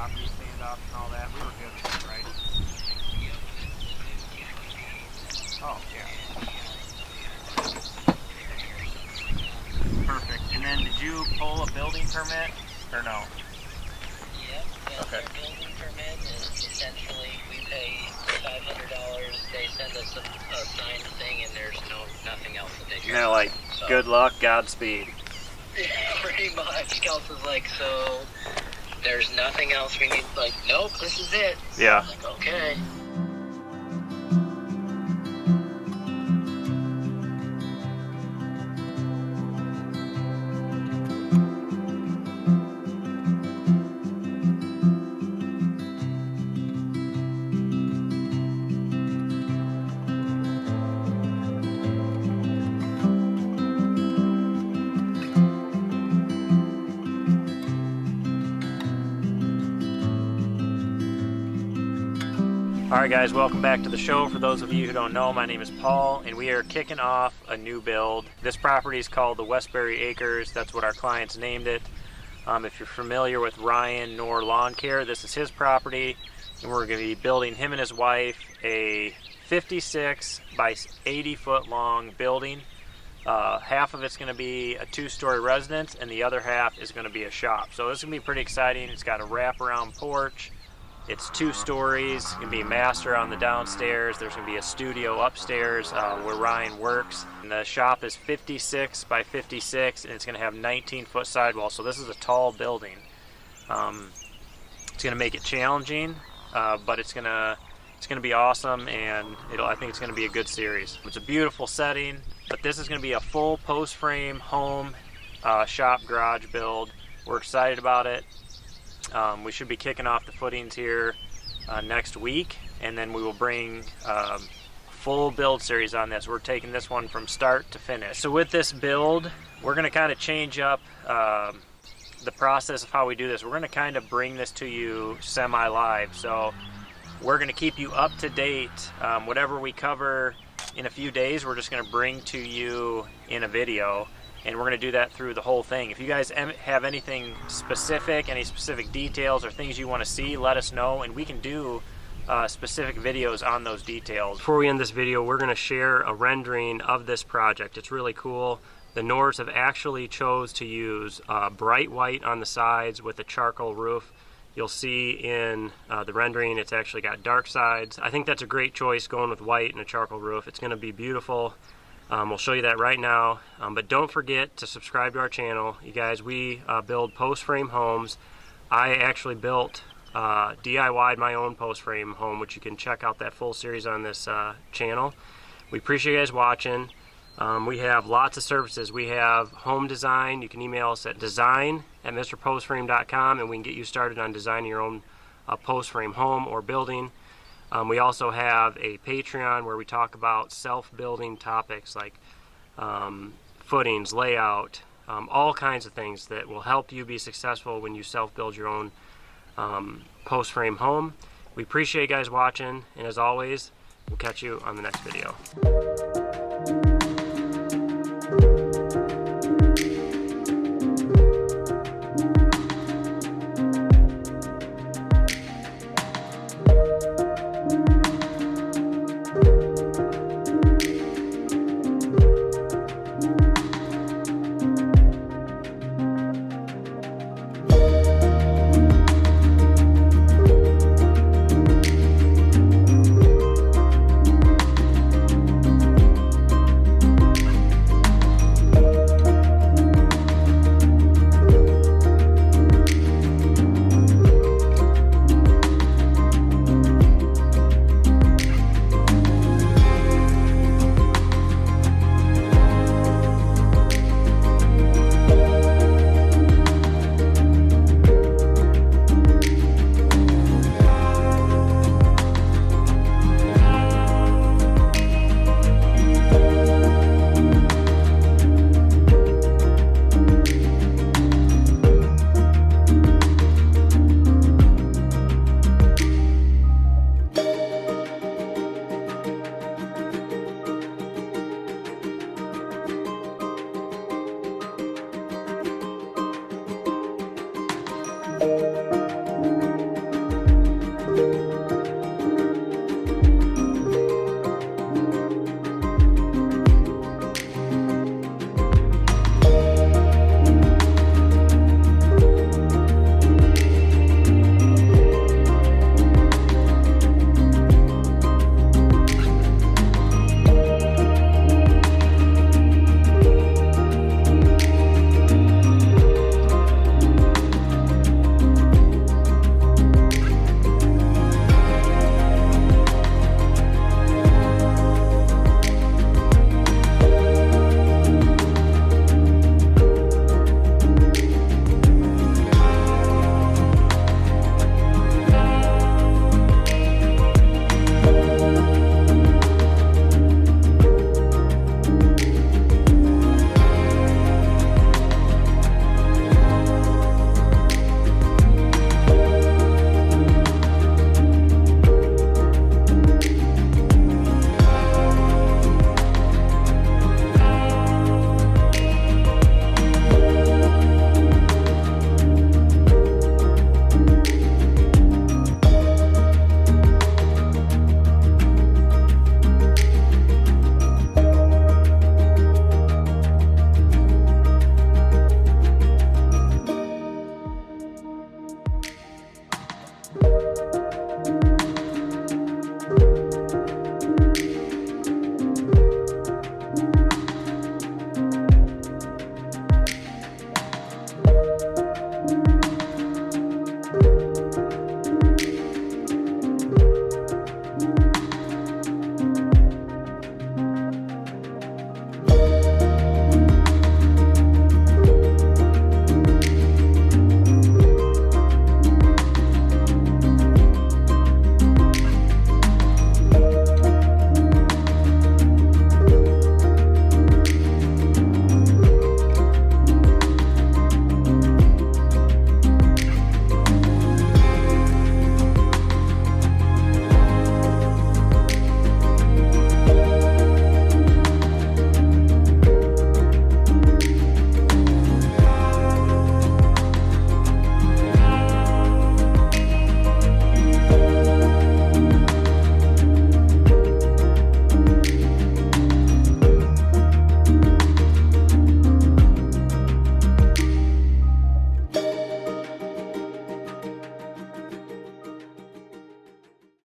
property standoffs and all that. We were good with it, right? Oh, yeah. Perfect. And then did you pull a building permit or no? Yep. Okay. Their building permit is essentially we pay $500. They send us a signed thing, and there's nothing else that they do. They're like, so, good luck, Godspeed. Yeah, pretty much. Kelsey's like, so there's nothing else we need. Like, nope, this is it. Yeah. I'm like, okay. Alright guys, welcome back to the show. For those of you who don't know, my name is Paul and we are kicking off a new build. This property is called the Westberrie Acres. That's what our clients named it. If you're familiar with Ryan Knorr Lawncare, this is his property and we're going to be building him and his wife a 56 by 80 foot long building. Half of it's going to be a 2-story residence and the other half is going to be a shop. So this is going to be pretty exciting. It's got a wraparound porch. It's 2 stories. It's going to be a master on the downstairs. There's going to be a studio upstairs where Ryan works. And the shop is 56 by 56 and it's going to have 19-foot sidewalls. So this is a tall building. It's going to make it challenging, but it's going to be awesome, and I think it's going to be a good series. It's a beautiful setting, but this is going to be a full post frame home shop garage build. We're excited about it. We should be kicking off the footings here next week, and then we will bring full build series on this. We're taking this one from start to finish. So with this build, we're going to kind of change up the process of how we do this. We're going to kind of bring this to you semi-live. So we're going to keep you up to date. Whatever we cover in a few days, we're just going to bring to you in a video. And we're going to do that through the whole thing. If you guys have anything specific, any specific details or things you want to see, let us know and we can do specific videos on those details. Before we end this video, we're going to share a rendering of this project. It's really cool. The Knorrs have actually chose to use bright white on the sides with a charcoal roof. You'll see in the rendering it's actually got dark sides. I think that's a great choice, going with white and a charcoal roof. It's going to be beautiful. We'll show you that right now, but don't forget to subscribe to our channel. You guys, we build post frame homes. I actually built, DIY'd my own post frame home, which you can check out that full series on this channel. We appreciate you guys watching. We have lots of services. We have home design. You can email us at design@mrpostframe.com and we can get you started on designing your own post frame home or building. We also have a Patreon where we talk about self-building topics like footings, layout, all kinds of things that will help you be successful when you self-build your own post-frame home. We appreciate you guys watching, and as always, we'll catch you on the next video.